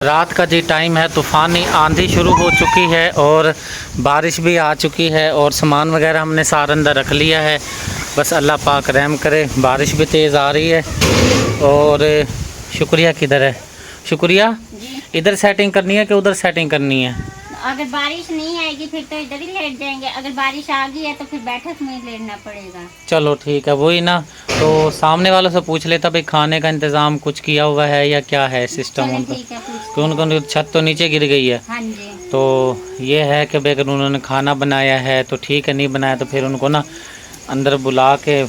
रात का जी टाइम है, तूफ़ानी आंधी शुरू हो चुकी है और बारिश भी आ चुकी है और सामान वगैरह हमने सारा अंदर रख लिया है। बस अल्लाह पाक रहम करे। बारिश भी तेज़ आ रही है और शुक्रिया किधर है? शुक्रिया इधर सेटिंग करनी है कि उधर सेटिंग करनी है? अगर बारिश नहीं आएगी फिर तो इधर ही लेट जाएंगे, अगर बारिश आ गई है तो फिर बैठक में लेटना पड़ेगा। चलो ठीक है, वही ना। तो सामने वालों से पूछ लेता भाई खाने का इंतज़ाम कुछ किया हुआ है या क्या है सिस्टम उनका, कि उनको छत तो नीचे गिर गई है। हाँ जी। तो ये है कि भाई अगर उन्होंने खाना बनाया है तो ठीक है, नहीं बनाया तो फिर उनको ना अंदर बुला के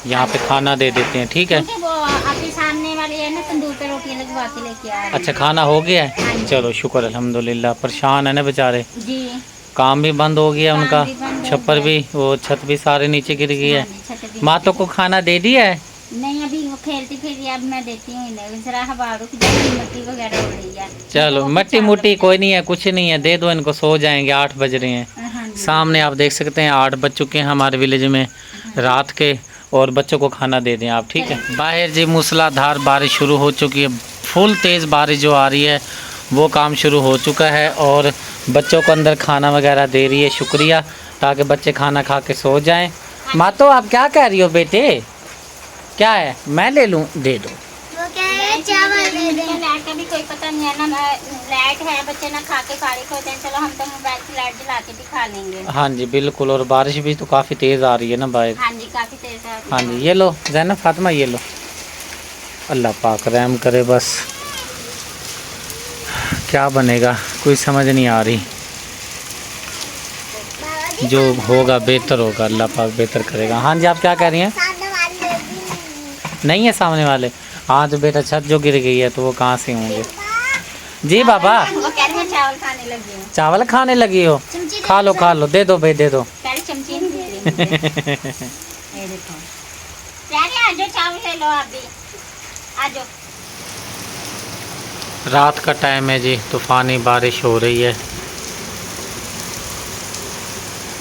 यहाँ पे खाना दे देते हैं, ठीक है? वो आपके सामने वाली है ना, तंदूर पे रोटियां लगवा के लेके आ रही है। अच्छा, खाना हो गया है? चलो शुक्र अल्हम्दुलिल्लाह। परेशान है ना बेचारे, जी। काम भी बंद हो गया उनका, छप्पर भी, वो छत भी सारे नीचे गिर गई है। मातों को खाना दे दिया है? नहीं, अभी वो खेलती फिर अब मैं देती हूँ इन्हें, जरा हवा रुक जाएगी, मिट्टी वगैरह हो रही है। चलो मट्टी मुट्टी कोई नहीं है, कुछ नहीं है, दे दो इनको, सो जाएंगे। 8 बज रहे हैं सामने, आप देख सकते हैं 8 बज चुके हैं हमारे विलेज में रात के, और बच्चों को खाना दे दें आप, ठीक है? बाहर जी मूसलाधार बारिश शुरू हो चुकी है, फुल तेज़ बारिश जो आ रही है वो काम शुरू हो चुका है और बच्चों को अंदर खाना वगैरह दे रही है। शुक्रिया, ताकि बच्चे खाना खा के सो जाएं। मातो आप क्या कह रही हो बेटे? क्या है, मैं ले लूँ? दे दो। वो क्या है, चावल दे दें। लाइट का भी कोई पता नहीं है ना, लाइट है, बच्चे ना खा के फारिग होते हैं। चलो हम तो मोबाइल की लाइट जला के भी खा लेंगे। हाँ जी बिल्कुल, और बारिश भी तो काफ़ी तेज़ आ रही है ना बाहर। हाँ जी, काफ़ी तेज़ है। हाँ जी, ये लो ज़ैनब फातिमा, ये लो। अल्लाह पाक रहम करे। बस क्या बनेगा कोई समझ नहीं आ रही, जो होगा बेहतर होगा, अल्लाह पाक बेहतर करेगा। हाँ जी, आप क्या कह रही हैं? नहीं है सामने वाले? हाँ तो बेटा छत जो गिर गई है तो वो कहाँ से होंगे? जी बाबा, वो कह रही है चावल खाने लगी हूँ। चावल खाने लगी हो? खा लो खा लो, दे दो भाई दे दो। चमची नहीं दे रही मुझे। ये देखो, आ जाओ चावल ले लो, आप भी आ जाओ। रात का टाइम है जी, तूफ़ानी बारिश हो रही है,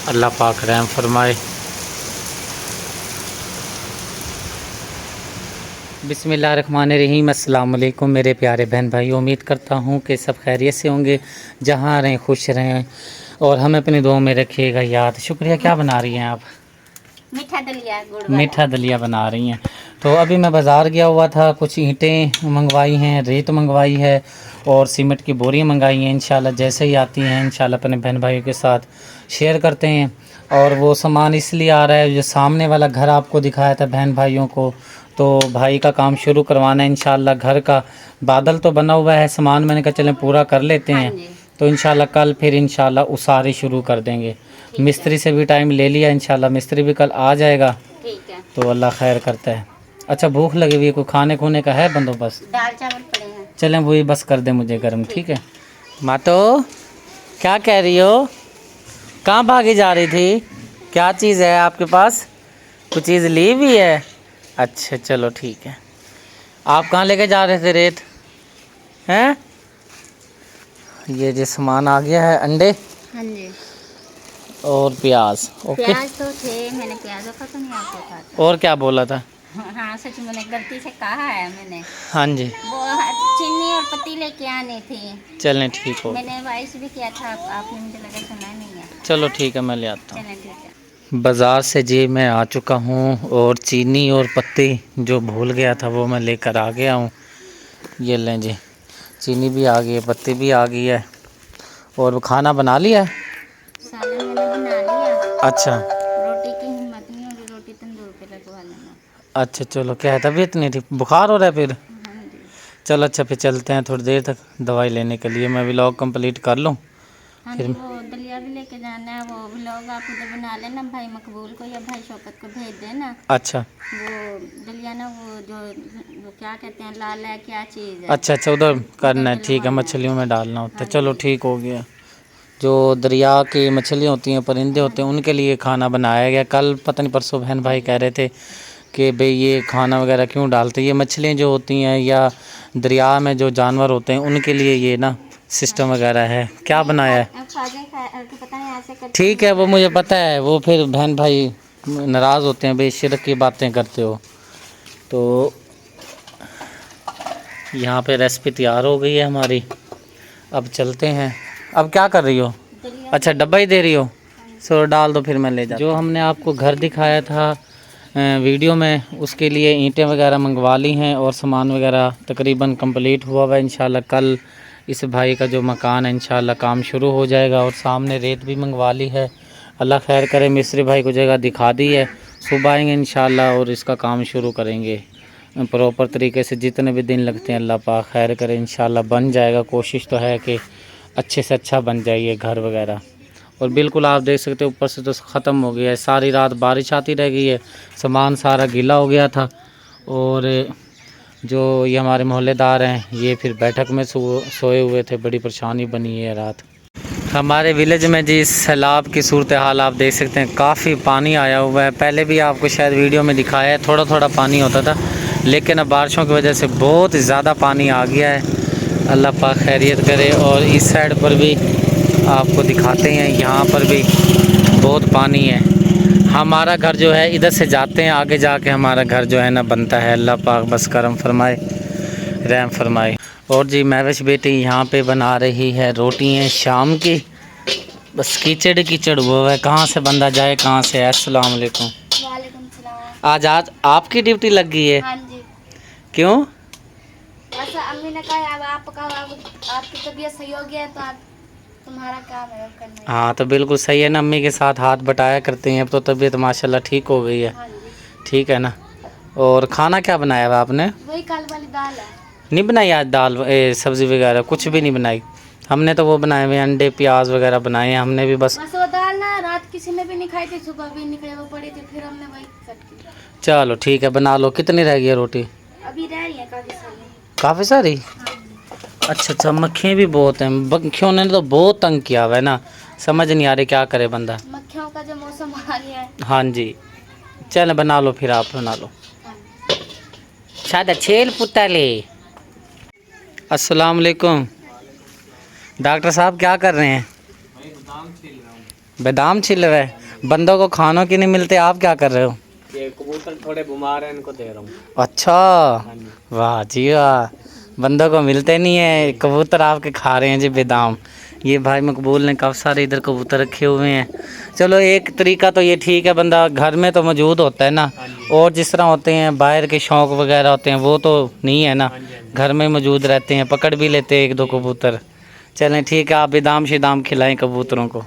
अल्लाह पाक रहम फरमाए। बिस्मिल्लाहिर्रहमानिर्रहीम। अस्सलाम वालेकुम मेरे प्यारे बहन भाई, उम्मीद करता हूँ कि सब खैरियत से होंगे, जहाँ रहें खुश रहें और हमें अपनी दुआओं में रखिएगा याद। शुक्रिया। क्या बना रही हैं आप? मीठा दलिया, गुड़ वाला। मीठा दलिया बना रही हैं। तो अभी मैं बाज़ार गया हुआ था, कुछ ईंटें मंगवाई हैं, रेत मंगवाई है और सीमेंट की बोरियां मंगाई हैं। इंशाल्लाह जैसे ही आती हैं इंशाल्लाह अपने बहन भाइयों के साथ शेयर करते हैं। और वो सामान इसलिए आ रहा है, जो सामने वाला घर आपको दिखाया था बहन भाइयों को, तो भाई का काम शुरू करवाना है इंशाल्लाह। घर का बादल तो बना हुआ है, सामान मैंने कहा चलें पूरा कर लेते हैं, तो इंशाल्लाह कल फिर इंशाल्लाह उसारी शुरू कर देंगे। मिस्त्री से भी टाइम ले लिया, इंशाल्लाह मिस्त्री भी कल आ जाएगा, ठीक है। तो अल्लाह खैर करता है। अच्छा, भूख लगी हुई है, कोई खाने खूने का है बंदोबस्त? दाल चावल पड़े हैं। चलें वही बस कर दे मुझे गर्म, ठीक है? मातो क्या कह रही हो? कहाँ भागी जा रही थी? क्या चीज़ है आपके पास? कुछ चीज़ ली भी है? अच्छा चलो ठीक है। आप कहाँ लेके जा रहे थे रेत? हैं? ये जो सामान आ गया है, अंडे हाँ जी, और प्याज। ओके, प्याज तो थे, मैंने प्याज का तो नहीं आपको कहा था। और क्या बोला था? हाँ सच, मैंने गलती से कहा है मैंने। हाँ जी, वो चीनी और पत्ती लेके आनी थी। चलें ठीक हो। मैंने वॉइस भी किया था, आपने मुझे लगा सुना नहीं है। चलो ठीक है, मैं ले आता हूँ। चलें ठीक है। बाज़ार से जी मैं आ चुका हूँ और चीनी और पत्ती जो भूल गया था वो मैं लेकर आ गया हूँ। ये लें जी, चीनी भी आ गई है, पत्ती भी आ गई है। और वो खाना बना लिया है? सालन मैंने बना लिया। अच्छा, रोटी की हिम्मत नहीं हो रही, रोटी तंदूर पे लगवा लेना। अच्छा चलो, क्या है तबीयत नहीं ठीक, बुखार हो रहा है फिर? हाँ जी। चलो अच्छा, फिर चलते हैं थोड़ी देर तक दवाई लेने के लिए, मैं व्लॉग कंप्लीट कर लूँ हाँ फिर। जी, वो दलिया भी लेके जाना है, वो व्लॉग आप उधर बना लेना, भाई मकबूल को या भाई शौकत को भेज देना। अच्छा वो दलिया ना, वो क्या कहते हैं, लाल है क्या चीज़ है। अच्छा अच्छा, उधर करना है, ठीक है, मछलियों में डालना होता है। चलो ठीक हो गया। जो दरिया की मछलियाँ होती हैं, परिंदे होते हैं, उनके लिए खाना बनाया गया। कल पता नहीं परसों बहन भाई कह रहे थे कि भाई ये खाना वगैरह क्यों डालते, ये मछलियाँ जो होती हैं या दरिया में जो जानवर होते हैं उनके लिए ये ना सिस्टम वगैरह है। क्या बनाया है? ठीक है, वो मुझे पता है, वो फिर बहन भाई नाराज़ होते हैं, भाई शिरक की बातें करते हो। तो यहाँ पे रेसिपी तैयार हो गई है हमारी। अब चलते हैं। अब क्या कर रही हो? अच्छा डब्बा ही दे रही हो, सो डाल दो फिर मैं ले जाता। जो हमने आपको घर दिखाया था वीडियो में, उसके लिए ईंटें वगैरह मंगवा ली हैं और सामान वगैरह तकरीबन कंप्लीट हुआ हुआ है। इंशाल्लाह कल इस भाई का जो मकान है इंशाल्लाह काम शुरू हो जाएगा। और सामने रेत भी मंगवा ली है, अल्लाह खैर करे। मिस्त्री भाई को जगह दिखा दी है, सुबह आएंगे इंशाल्लाह और इसका काम शुरू करेंगे प्रॉपर तरीके से। जितने भी दिन लगते हैं अल्लाह पाक खैर करे, इंशाल्लाह बन जाएगा। कोशिश तो है कि अच्छे से अच्छा बन जाइए घर वगैरह। और बिल्कुल आप देख सकते हो ऊपर से तो ख़त्म हो गया है, सारी रात बारिश आती रह गई है, सामान सारा गीला हो गया था। और जो ये हमारे मोहल्लेदार हैं ये फिर बैठक में सोए हुए थे, बड़ी परेशानी बनी है रात। हमारे विलेज में जी सैलाब की सूरत हाल आप देख सकते हैं, काफ़ी पानी आया हुआ है। पहले भी आपको शायद वीडियो में दिखाया है, थोड़ा थोड़ा पानी होता था, लेकिन अब बारिशों की वजह से बहुत ज़्यादा पानी आ गया है। अल्लाह पाक खैरियत करे। और इस साइड पर भी आपको दिखाते हैं, यहाँ पर भी बहुत पानी है। हमारा घर जो है इधर से जाते हैं, आगे जाके हमारा घर जो है ना बनता है। अल्लाह पाक बस करम फरमाए, रहम फरमाए। और जी महविश बेटी यहाँ पे बना रही है रोटी हैं शाम की। बस कीचड़ कीचड़ हुआ है, कहाँ से बंदा जाए कहाँ से। अस्सलाम वालेकुम। वालेकुम सलाम। आज आपकी ड्यूटी लग गई है? हाँ जी, क्यों? बस अम्मी ने कहा अब आपकी तबीयत सही हो गया है तो आप तुम्हारा काम है अब करना। हाँ तो बिल्कुल सही है ना, अम्मी के साथ हाथ बटाया करते हैं। अब तो तबीयत माशाल्लाह ठीक हो गई है। हाँ जी, ठीक है ना। और खाना क्या बनाया हुआ आपने? वही कल वाली दाल है। नहीं बनाई आज दाल सब्ज़ी वगैरह कुछ भी नहीं बनाई? हमने तो वो बनाए हुए अंडे प्याज वगैरह बनाए हैं हमने भी। बस वो दाल ना रात किसी ने भी नहीं खाई थी, सुबह भी नहीं खाई, वो पड़ी थी, फिर हमने वही कट की। चलो ठीक है बना लो। कितनी रह गई है रोटी? अभी रह रही है काफी सारी। काफ़ी सारी? हाँ जी। अच्छा मक्खियाँ भी बहुत हैं, मक्खियों ने तो बहुत तंग किया हुआ है ना, समझ नहीं आ रही क्या करे बंदा। मक्खियों का जो मौसम आ गया है। हाँ जी चल बना लो फिर, आप बना लो। हाँ। शायद छेल पुतले। अस्सलाम वालेकुम। डॉक्टर साहब क्या कर रहे हैं? बादाम छिल रहे हैं। बंदों को खानों की नहीं मिलते, आप क्या कर रहे हो? ये कबूतर थोड़े बीमार हैं, इनको दे रहा हूँ। अच्छा वाह जी वाह, बंदों को मिलते नहीं है, कबूतर आपके खा रहे हैं जी बादाम। ये भाई मकबूल ने काफ़ी सारे इधर कबूतर रखे हुए हैं। चलो एक तरीका तो ये ठीक है, बंदा घर में तो मौजूद होता है ना, और जिस तरह होते हैं बाहर के शौक़ वगैरह होते हैं वो तो नहीं है ना, घर में मौजूद रहते हैं, पकड़ भी लेते हैं एक दो कबूतर। चलें ठीक है, आप बादाम शिदाम खिलाएं कबूतरों को।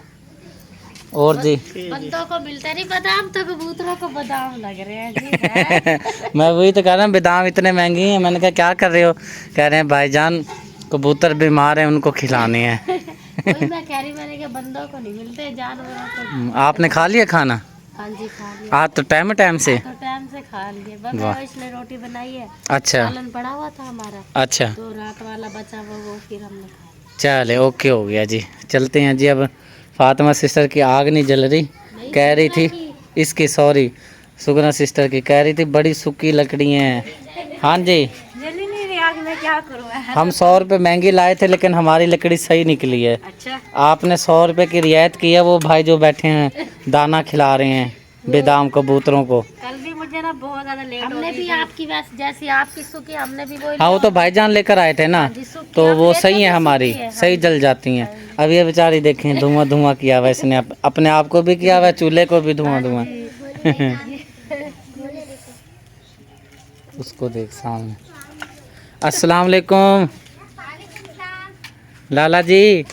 और जी बंदों को मिलता नहीं बादाम तो कबूतरों को बादाम लग रहे हैं जी। मैं वही तो कह रहा हूँ, बादाम इतने महंगे हैं। मैंने कहा क्या कर रहे हो? कह रहे हैं भाईजान कबूतर बीमार हैं उनको खिलाने हैं। वही मैं कह रही, मैंने कहा बंदों को नहीं मिलते, जानवरों को। आपने खा लिया खाना? हाँ जी खा लिया। आज तो टाइम से तो टाइम से खा लिए, बस वाह। इसलिए रोटी बनाई है। अच्छा सालन पड़ा हुआ था हमारा, अच्छा तो रात वाला बचा वो फिर हमने खाया। चले ओके हो गया जी। चलते हैं जी। अब फातिमा सिस्टर की आग नहीं जल रही, कह रही थी इसकी, सॉरी सुगना सिस्टर की, कह रही थी बड़ी सूखी लकड़ियाँ हैं। हाँ जी जल्दी नहीं रही आग में, क्या करूँ मैं? हम 100 रुपये महंगी लाए थे लेकिन हमारी लकड़ी सही निकली है। अच्छा आपने 100 रुपये की रियायत की है। वो भाई जो बैठे हैं दाना खिला रहे हैं बादाम कबूतरों को। कल भी मुझे ना बहुत ज्यादा लेट हमने भी आपकी वैसे जैसी आपकी सूखी हमने भी वो हाँ वो तो भाईजान लेकर आए थे ना, तो वो सही है हमारी, सही जल जाती हैं। अब ये बेचारी देखें धुआं धुआं किया हुआ इसने, अपने आप को भी किया हुआ, चूल्हे को भी धुआं धुआं। उसको देख सामने। अस्सलाम वालेकुम लाला जी,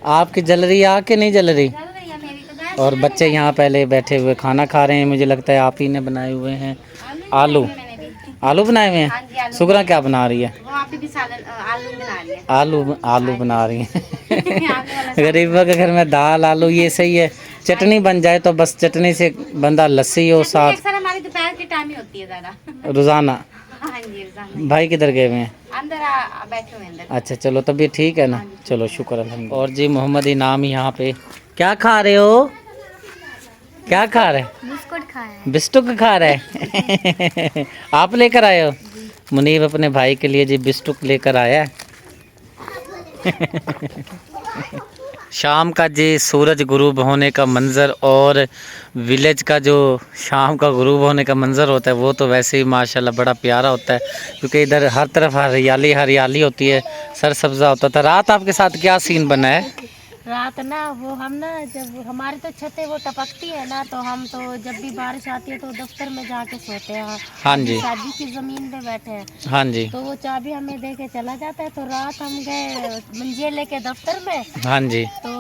आपकी जल रही आग के नहीं जल रही? और बच्चे यहाँ पहले बैठे हुए खाना खा रहे हैं, मुझे लगता है आप ही ने बनाए हुए हैं। आलू आलू बनाए हुए हैं। सुगरा क्या बना रही है? आलू बना रही है। गरीबों के घर में दाल आलू ये सही है, चटनी बन जाए तो बस, चटनी से बंदा लस्सी हो साथ। हमारी दोपहर की टाइम ही होती है ज्यादा रोजाना। हाँ जी रोजाना। भाई किधर गए हुए हैं? अंदर बैठे हुए अंदर। अच्छा चलो तबीयत ठीक है ना, चलो शुक्र अल्हम्दुलिल्लाह। और जी मोहम्मद इनाम यहाँ पे क्या खा रहे हो? क्या खा रहे? बिस्कुट खाए। बिस्कुट खा रहे हैं। आप लेकर आए हो? मुनीब अपने भाई के लिए जी बिस्कुट लेकर आया है। शाम का जी सूरज गुरूब होने का मंज़र और विलेज का जो शाम का गुरूब होने का मंज़र होता है वो तो वैसे ही माशाल्लाह बड़ा प्यारा होता है, क्योंकि इधर हर तरफ हरियाली हरियाली होती है, सरसब्जा होता था। रात आपके साथ क्या सीन बना है? रात ना वो हम ना जब हमारी तो छतें वो टपकती है ना, तो हम तो जब भी बारिश आती है तो दफ्तर में जाके सोते हैं। हाँ जी। शादी की जमीन पे बैठे हैं, हाँ जी। तो वो चाबी हमें दे के चला जाता है। तो रात हम गए मंजे लेके दफ्तर में, हाँ जी। तो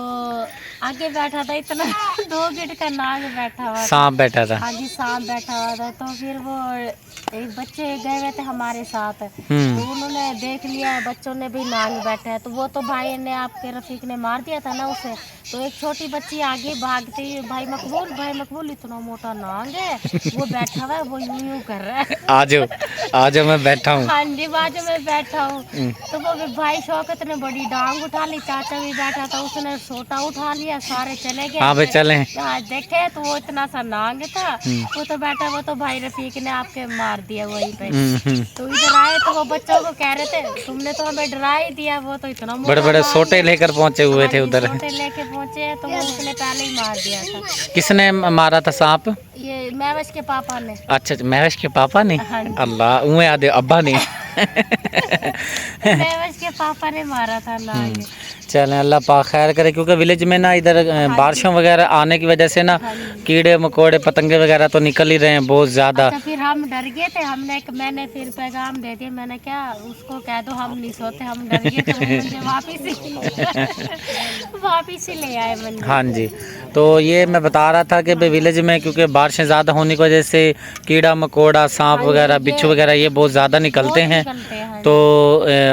आगे बैठा था इतना 2 फीट का नाग बैठा हुआ था। सांप बैठा था। हाँ जी, सांप बैठा हुआ था। तो फिर वो एक बच्चे गए हुए थे हमारे साथ, हम्म। तो उन्होंने देख लिया बच्चों ने भी नाग बैठा है, तो वो तो भाई ने आपके रफीक ने मार दिया था ना उसे। तो एक छोटी बच्ची आगे भागती, भाई मकबूल इतना मोटा नाग है, वो बैठा हुआ है, वो यूं यूं कर रहा है। आज मैं बैठा हूँ। हाँ जी, बाजू में बैठा हूँ। तो वो भी भाई शौकत ने बड़ी डांग उठा ली, चाचा भी बैठा था, उसने सोटा उठा लिया, सारे चले गए। हाँ भाई चले। हाँ, देखे तो वो इतना सा नाग था, वो तो बैठा, वो तो भाई रफीक ने आपके मार दिया वहीं पे। तो इधर आए तो वो बच्चों को कह रहे थे तुमने तो हमें डरा ही दिया, वो तो इतना बड़े बड़े सोटे लेकर पहुंचे हुए थे उधर। सोटे लेके पहुंचे हैं, तो वो उसने पहले ही मार दिया था। किसने मारा था सांप? ये महवश के पापा ने। अच्छा, महवेश के पापा ने? हाँ जी। अल्लाह, उन्हें आदे अब्बा ने। महवश के पापा ने मारा था नाग। चलें, अल्लाह पाक खैर करे, क्योंकि विलेज में ना इधर बारिशों वगैरह आने की वजह से ना कीड़े मकोड़े पतंगे वगैरह तो निकल ही रहे हैं बहुत ज़्यादा। अच्छा, फिर हम डर गए थे, मैंने फिर पैगाम दे दिया, मैंने क्या उसको कह दो हम नहीं सोते, हम डर गए थे। वो मुझे वापिस ही ले आए मंदिर। हाँ जी। तो ये मैं बता रहा था कि भाई विलेज में क्योंकि बारिशें ज़्यादा होने की वजह से कीड़ा मकोड़ा सांप वगैरह बिच्छू वगैरह ये बहुत ज़्यादा निकलते हैं। तो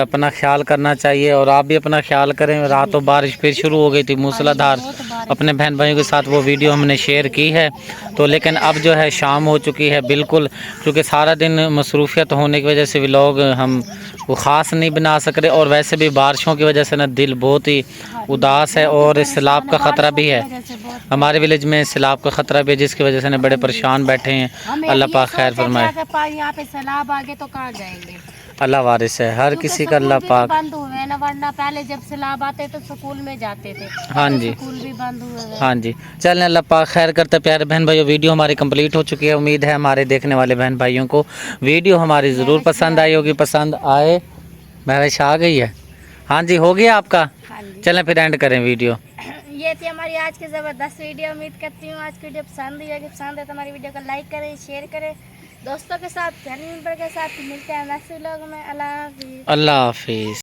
अपना ख्याल करना चाहिए और आप भी अपना ख्याल करें। रातों बारिश फिर शुरू हो गई थी मूसलाधार, अपने बहन भाइयों के साथ वो वीडियो हमने शेयर की है। तो लेकिन अब जो है शाम हो चुकी है बिल्कुल, क्योंकि सारा दिन मसरूफियत होने की वजह से व्लॉग हम वो ख़ास नहीं बना सक रहे, और वैसे भी बारिशों की वजह से ना दिल बहुत ही उदास है और सैलाब का ख़तरा भी है। हमारे विलेज में सैलाब का ख़तरा भी है, जिसकी वजह से ना बड़े परेशान बैठे हैं। अल्लाह पाक खैर फरमाए। यहाँ पे सैलाब आगे तो कहाँ जाएंगे? अल्लाह वारिस है हर किसी का, अल्लाह पाक। बंद हुए हैं ना, वरना पहले जब सैलाब आते तो स्कूल में जाते थे। हाँ जी। स्कूल भी बंद हुए हैं। हाँ जी। चलें, अल्लाह पाक खैर करते। प्यारे बहन भाइयों, वीडियो हमारी कंप्लीट हो चुकी है। उम्मीद है हमारे देखने वाले बहन भाइयों को वीडियो हमारी ज़रूर पसंद आई होगी। पसंद आए, बारिश आ गई है। हाँ जी, हो गया आपका? हाँ जी। चलें फिर एंड करें वीडियो। ये थी हमारी आज की ज़बरदस्त वीडियो। उम्मीद करती हूँ आज की वीडियो पसंद आई होगी। पसंद है तो हमारी वीडियो को लाइक करें, शेयर करें, दोस्तों के साथ, फैमिली मेंबर के साथ। मिलते हैं नेक्स्ट व्लॉग में। अल्लाह हाफिज़। अल्लाह हाफिज़।